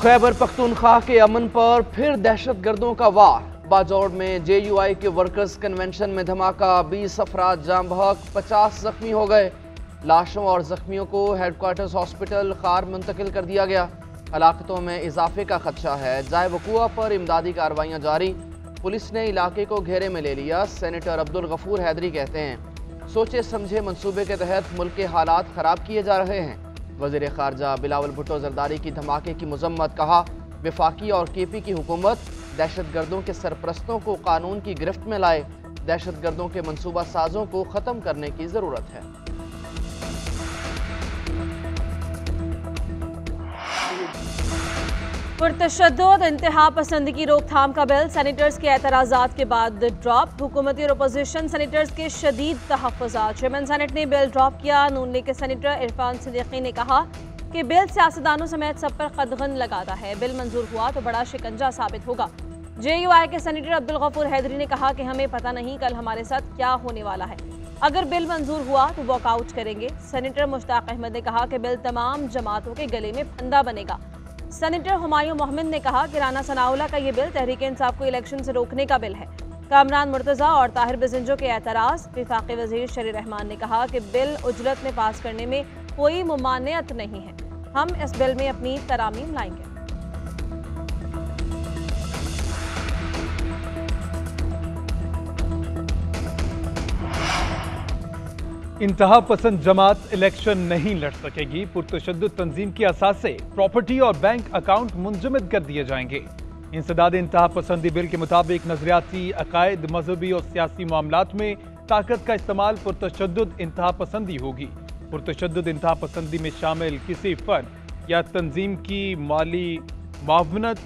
खैबर पख्तूनख्वा के अमन पर फिर दहशतगर्दों का वार। बाजौड़ में JUI के वर्कर्स कन्वेंशन में धमाका, 20 अफराद जाम बहक, 50 जख्मी हो गए। लाशों और जख्मियों को हेडक्वार्टर्स हॉस्पिटल खार मुंतकिल कर दिया गया। हलाकतों में इजाफे का खदशा है। जाए वक़ुआ पर इमदादी कार्रवाइयाँ जारी। पुलिस ने इलाके को घेरे में ले लिया। सेनेटर अब्दुल गफूर हैदरी कहते हैं सोचे समझे मंसूबे के तहत मुल्क के हालात ख़राब किए जा रहे हैं। वज़ीर ख़ारजा बिलावल भुट्टो जरदारी की धमाके की मजम्मत, कहा वफाकी और KP की हुकूमत दहशतगर्दों के सरपरस्तों को कानून की गिरफ्त में लाए। दहशतगर्दों के मनसूबा साजों को ख़त्म करने की ज़रूरत है। पुरतशद्दुद इंतहा पसंदी की रोकथाम का बिल सेनेटर्स के एतराज़ात के बाद ड्रॉप। हुकूमती और अपोजिशन सेनेटर्स के शदीद तहफ़्फ़ुज़ात। चेयरमैन सेनेट ने बिल ड्रॉप किया। नून लीग के सेनेटर इरफान सिद्दीकी ने कहा कि बिल सियासतदानों समेत सब पर कदगन लगाता है। बिल मंजूर हुआ तो बड़ा शिकंजा साबित होगा। JUI के सेनेटर अब्दुल गफूर हैदरी ने कहा कि हमें पता नहीं कल हमारे साथ क्या होने वाला है। अगर बिल मंजूर हुआ तो वॉकआउट करेंगे। सेनेटर मुश्ताक अहमद ने कहा कि बिल तमाम जमातों के गले में फंदा बनेगा। सेनेटर हुमायूं मोहम्मद ने कहा कि राना सनाउल्लाह का ये बिल तहरीक इंसाफ को इलेक्शन से रोकने का बिल है। कामरान मुर्तज़ा और ताहिर बिजंजो के एतराज़। वफाकी वज़ीर शरी रहमान ने कहा कि बिल उजरत में पास करने में कोई मुमानियत नहीं है। हम इस बिल में अपनी तरामीम लाएंगे। इंतहा पसंद जमात इलेक्शन नहीं लड़ सकेगी। पुरतशद्दुद तंजीम की असासे, प्रॉपर्टी और बैंक अकाउंट मुंजमद कर दिए जाएंगे। इंसदाद इंतहा पसंदी बिल के मुताबिक नजरियाती, अकायद, मजहबी और सियासी मामलात में ताकत का इस्तेमाल पुरतशद्दुद इंतहा पसंदी होगी। पुरतशद्दुद इंतहा पसंदी में शामिल किसी फर्द या तंजीम की माली मावनत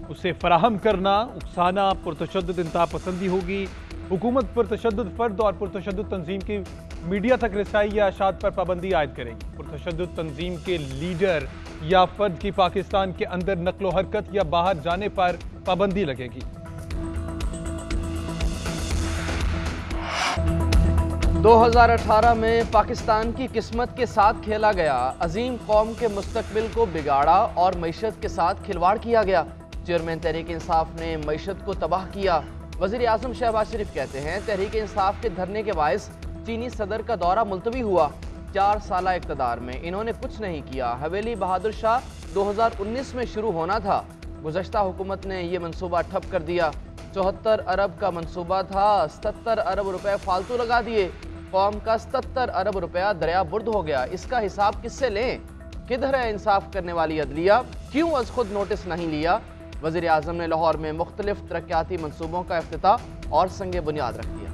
उसे फराहम करना, उकसाना पुरतशद्दुद इंतहा पसंदी होगी। हुकूमत पुरतशद्दुद फर्द और पुरतशद्दुद तंजीम की मीडिया तक रसाई या अशात पर पाबंदी आयद करेगी। पुरतशद्दुद तंजीम के लीडर या फर्द की पाकिस्तान के अंदर नकलो हरकत या बाहर जाने पर पाबंदी लगेगी। 2018 में पाकिस्तान की किस्मत के साथ खेला गया। अजीम कौम के मुस्तकबिल को बिगाड़ा और मईशत के साथ खिलवाड़ किया गया। चेयरमैन तहरीक इंसाफ ने मईशत को तबाह किया। वज़ीर आज़म शहबाज शरीफ कहते हैं तहरीक इंसाफ के धरने के बायस चीनी सदर का दौरा मुलतवी हुआ। 4 साल इक़्तिदार में इन्होंने कुछ नहीं किया। हवेली बहादुर शाह 2019 में शुरू होना था। गुज़श्ता हुकूमत ने यह मनसूबा ठप कर दिया। 74 अरब का मनसूबा था, 77 अरब रुपए फालतू लगा दिए। कौम का 77 अरब रुपया दरिया बुर्द हो गया। इसका हिसाब किससे लें? किधर है इंसाफ करने वाली अदलिया? क्यों अज खुद नोटिस नहीं लिया? वज़ीर आज़म ने लाहौर में मुख्तलिफ तरक्याती मनसूबों का इफ्तिताह और संगे बुनियाद रख दिया।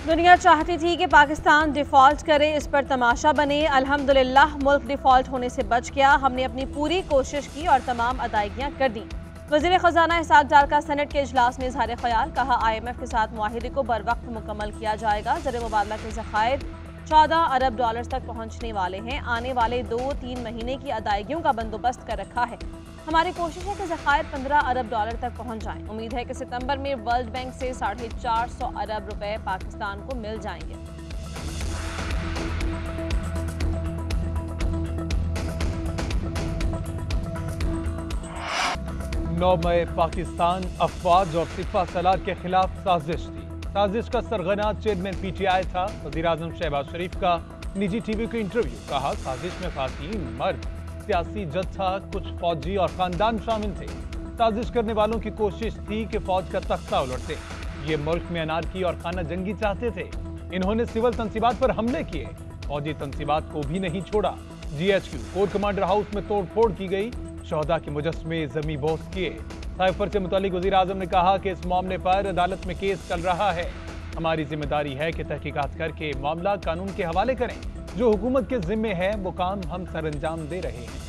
दुनिया चाहती थी कि पाकिस्तान डिफ़ॉल्ट करे, इस पर तमाशा बने। अल्हम्दुलिल्लाह मुल्क डिफ़ॉल्ट होने से बच गया। हमने अपनी पूरी कोशिश की और तमाम अदायगियाँ कर दी। वज़ीर ख़जाना इसहाक़ डार का सेनेट के इजलास में इज़हार ख्याल, कहा IMF के साथ मुआहिदे को बर वक्त मुकम्मल किया जाएगा। ज़र मुबादला के ज़खायर 14 अरब डॉलर तक पहुँचने वाले हैं। आने वाले 2-3 महीने की अदायगियों का बंदोबस्त कर रखा है। हमारी कोशिश है कि ज़खायर 15 अरब डॉलर तक पहुँच जाएं। उम्मीद है कि सितंबर में वर्ल्ड बैंक से 450 अरब रुपए पाकिस्तान को मिल जाएंगे। 9 मई पाकिस्तान अफवाज और सिपा सलार के खिलाफ साजिश थी। साजिश का सरगना चेयरमैन PTI था। वज़ीर आज़म शहबाज शरीफ का निजी TV को इंटरव्यू, कहा साजिश में खातीन, मर्द, सियासी जत्था, कुछ फौजी और खानदान शामिल थे। साजिश करने वालों की कोशिश थी कि फौज का तख्ता उलटते। ये मुल्क में अनारकी और खाना जंगी चाहते थे। इन्होंने सिविल तंसीबात पर हमले किए, फौजी तंसीबात को भी नहीं छोड़ा। GHQ कोर कमांडर हाउस में तोड़ फोड़ की गई, शहदा के मुजस्मे जमी बोस किए। साइफर से मुतालिक वज़ीर आज़म ने कहा कि इस मामले पर अदालत में केस चल रहा है। हमारी जिम्मेदारी है कि तहकीकात करके मामला कानून के हवाले करें। जो हुकूमत के जिम्मे है वो काम हम सर अंजाम दे रहे हैं।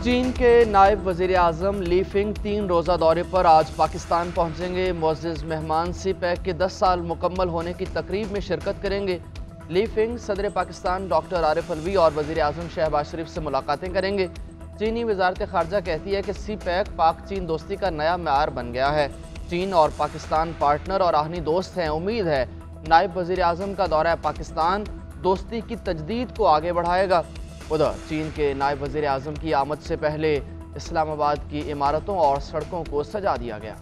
चीन के नायब वज़ीर आज़म ली फिंग 3 रोज़ा दौरे पर आज पाकिस्तान पहुँचेंगे। मुअज़्ज़िज़ मेहमान CPEC के 10 साल मुकम्मल होने की तकरीब में शिरकत करेंगे। ली फिंग सदर पाकिस्तान डॉक्टर आरिफ अलवी और वज़ीर आज़म शहबाज शरीफ से मुलाकातें करेंगे। चीनी वज़ारत ख़ारजा कहती है कि CPEC पाक चीन दोस्ती का नया मेयार बन गया है। चीन और पाकिस्तान पार्टनर और आहनी दोस्त हैं। उम्मीद है नायब वज़ीर आज़म का दौरा पाकिस्तान दोस्ती की तजदीद को आगे बढ़ाएगा। उधर चीन के नायब वज़ीर आज़म की आमद से पहले इस्लामाबाद की इमारतों और सड़कों को सजा दिया गया।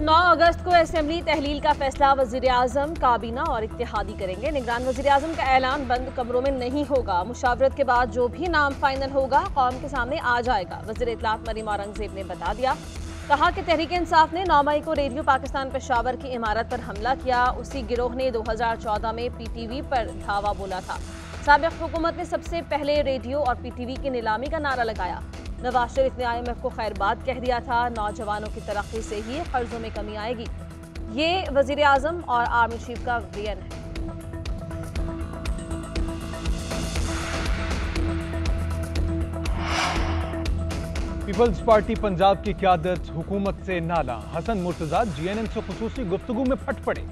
नौ अगस्त को असेंबली तहलील का फैसला वज़ीर आज़म, काबीना और इत्तेहादी करेंगे। निगरान वज़ीर आज़म का ऐलान बंद कमरों में नहीं होगा। मुशावरत के बाद जो भी नाम फाइनल होगा कौम के सामने आ जाएगा। वज़ीर इत्तलात मरीम औरंगज़ेब ने बता दिया। कहा कि तहरीक इंसाफ ने 9 मई को रेडियो पाकिस्तान पेशावर की इमारत पर हमला किया। उसी गिरोह ने 2014 में PTV पर धावा बोला था। साबिक़ हुकूमत ने सबसे पहले रेडियो और PTV की नीलामी का नारा लगाया। नवाज शरीफ ने IMF को खैरबाद कह दिया था। नौजवानों की तरक्की से ही कर्जों में कमी आएगी। ये वज़ीर आज़म और आर्मी चीफ का बयान है। पीपल्स पार्टी पंजाब की क़यादत हुकूमत से नाला। हसन मुर्तज़ा GNM से खुसूसी गुफ्तगू में फट पड़े।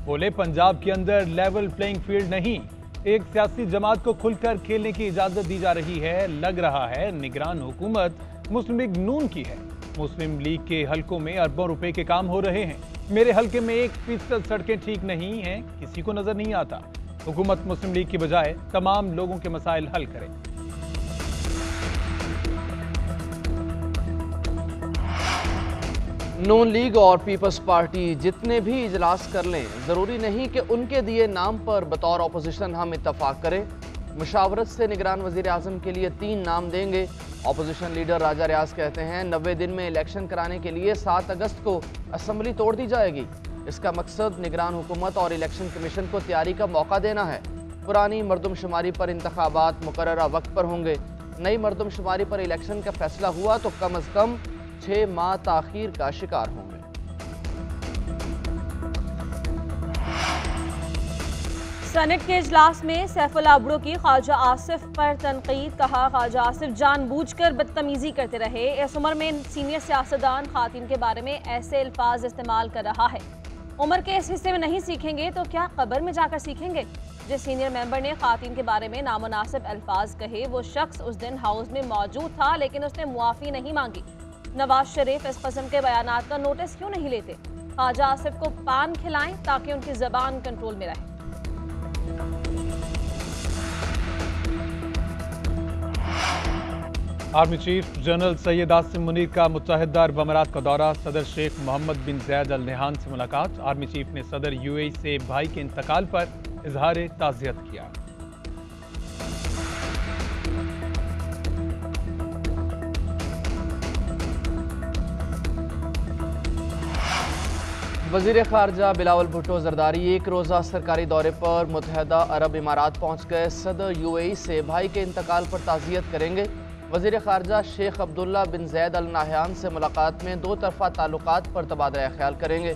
बोले पंजाब के अंदर लेवल प्लेइंग फील्ड नहीं, एक सियासी जमात को खुलकर खेलने की इजाजत दी जा रही है। लग रहा है निगरान हुकूमत मुस्लिम लीग नून की है। मुस्लिम लीग के हलकों में अरबों रुपए के काम हो रहे हैं। मेरे हलके में 1% सड़कें ठीक नहीं हैं, किसी को नजर नहीं आता। हुकूमत मुस्लिम लीग की बजाय तमाम लोगों के मसाइल हल करे। नून लीग और पीपल्स पार्टी जितने भी इजलास कर लें, ज़रूरी नहीं कि उनके दिए नाम पर बतौर अपोजिशन हम इत्तफाक करें। मुशावरत से निगरान वज़ीर आज़म के लिए 3 नाम देंगे। अपोजिशन लीडर राजा रियाज कहते हैं 90 दिन में इलेक्शन कराने के लिए 7 अगस्त को असम्बली तोड़ दी जाएगी। इसका मकसद निगरान हुकूमत और इलेक्शन कमीशन को तैयारी का मौका देना है। पुरानी मरदमशुमारी पर इंतखाबात मुकर्ररा वक्त पर होंगे। नई मरदमशुमारी पर इलेक्शन का फैसला हुआ तो कम अज़ कम 6 माह ताख़ीर का शिकार होंगे। सेनेट के इजलास में सैफुल्लाह अब्दो की ख्वाजा आसिफ पर तनकीद। कहा ख्वाजा आसिफ जानबूझकर बदतमीजी करते रहे। इस उम्र में सीनियर सियासतदान खातिन के बारे में ऐसे अल्फाज इस्तेमाल कर रहा है। उम्र के इस हिस्से में नहीं सीखेंगे तो क्या कब्र में जाकर सीखेंगे। जिस सीनियर मेंबर ने खातिन के बारे में नामुनासिब अल्फाज कहे वो शख्स उस दिन हाउस में मौजूद था, लेकिन उसने मुआफ़ी नहीं मांगी। नवाज शरीफ इस किस्म के बयानात का नोटिस क्यों नहीं लेते। ख्वाजा आसिफ को पान खिलाएं ताकि उनकी ज़बान कंट्रोल में रहे। Army chief general Syed Asim Munir का मुत्तहिदा अरब अमारात का दौरा। सदर शेख मोहम्मद बिन ज़ैद अल नहान से मुलाकात। आर्मी चीफ ने सदर UAE से भाई के इंतकाल पर इजहार ताज़ियत किया। वज़ीर ख़ारजा बिलावल भुट्टो ज़रदारी 1 रोज़ा सरकारी दौरे पर मुत्तहिदा अरब इमारात पहुँच गए। सदर UAE से भाई के इंतकाल पर ताज़ियत करेंगे। वज़ीर ख़ारजा शेख अब्दुल्ला बिन ज़ैद अल नहयान से मुलाकात में 2 तरफ़ा ताल्लुकात पर तबादला ख्याल करेंगे।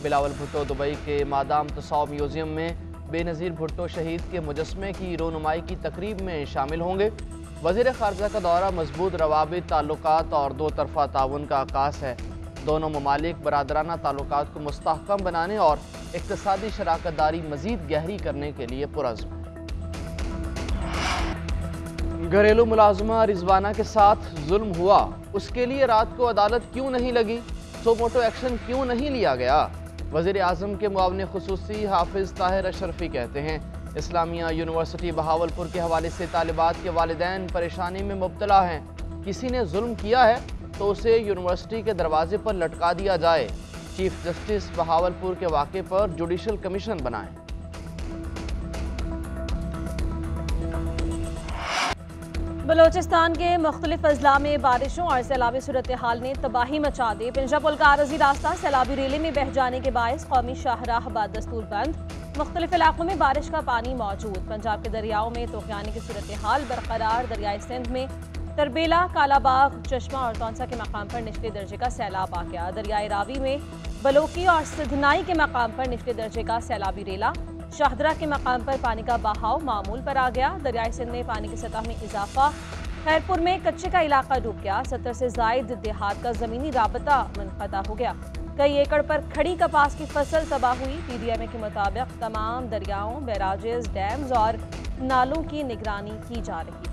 बिलावल भुट्टो दुबई के मादाम तसाव म्यूज़ियम में बेनज़ीर भुट्टो शहीद के मुजस्मे की रोनुमाई की तकरीब में शामिल होंगे। वज़ीर ख़ारजा का दौरा मजबूत रवाबित, ताल्लुकात और 2 तरफ़ा ताउन का आकाश है। दोनों ममालिक बरादराना ताल्लुकात को मुस्तहकम बनाने और इक़्तिसादी शराकतदारी मज़ीद गहरी करने के लिए पुरज़्म है। घरेलू मुलाजमा रिजवाना के साथ जुल्म हुआ, उसके लिए रात को अदालत क्यों नहीं लगी, सोमोटो एक्शन क्यों नहीं लिया गया। वज़ीर आज़म के मुआविन खुसूसी हाफिज़ ताहिर अशरफी कहते हैं इस्लामिया यूनिवर्सिटी बहावलपुर के हवाले से तालिबात के वालिदैन परेशानी में मुब्तला हैं। किसी ने जुल्म किया है तो उसे यूनिवर्सिटी के दरवाजे पर लटका दिया जाए। चीफ जस्टिस बहावलपुर के वाक़े पर जुडिशल कमीशन बनाएं। बलोचिस्तान के मुख्तलिफ अजला में बारिशों और सैलाबी सूरत हाल ने तबाही मचा दी। पिंजा पुल का आरजी रास्ता सैलाबी रेले में बह जाने के बायस कौमी शाहराह बदस्तूर बंद। मुख्तलिफ इलाकों में बारिश का पानी मौजूद। पंजाब के दरियाओं में तूफ़ानी की सूरत हाल बरकरार। दरियाई सिंध में तरबेला, कालाबाग, चश्मा और तौंसा के मकाम पर निचले दर्जे का सैलाब आ गया। दरियाई रावी में बलोकी और सिधनाई के मकाम पर निचले दर्जे का सैलाबी रेला। शाहदरा के मकाम पर पानी का बहाव मामूल पर आ गया। दरियाई सिंध में पानी की सतह में इजाफा। खैरपुर में कच्चे का इलाका डूब गया। 70 से जायद देहात का ज़मीनी राबता मुनक़ता हो गया। कई एकड़ पर खड़ी कपास की फसल तबाह हुई। PDMA के मुताबिक तमाम दरियाओं, बैराजेस, डैम्स और नालों की निगरानी की जा रही है।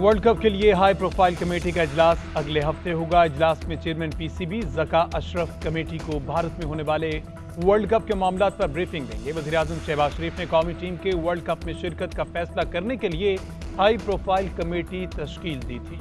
वर्ल्ड कप के लिए हाई प्रोफाइल कमेटी का इजलास अगले हफ्ते होगा। इजलास में chairman PCB Zaka Ashraf committee को भारत में होने वाले वर्ल्ड कप के मामलात पर ब्रीफिंग देंगे। वज़ीर-ए-आज़म शहबाज शरीफ ने कौमी टीम के वर्ल्ड कप में शिरकत का फैसला करने के लिए हाई प्रोफाइल कमेटी तश्कील दी थी।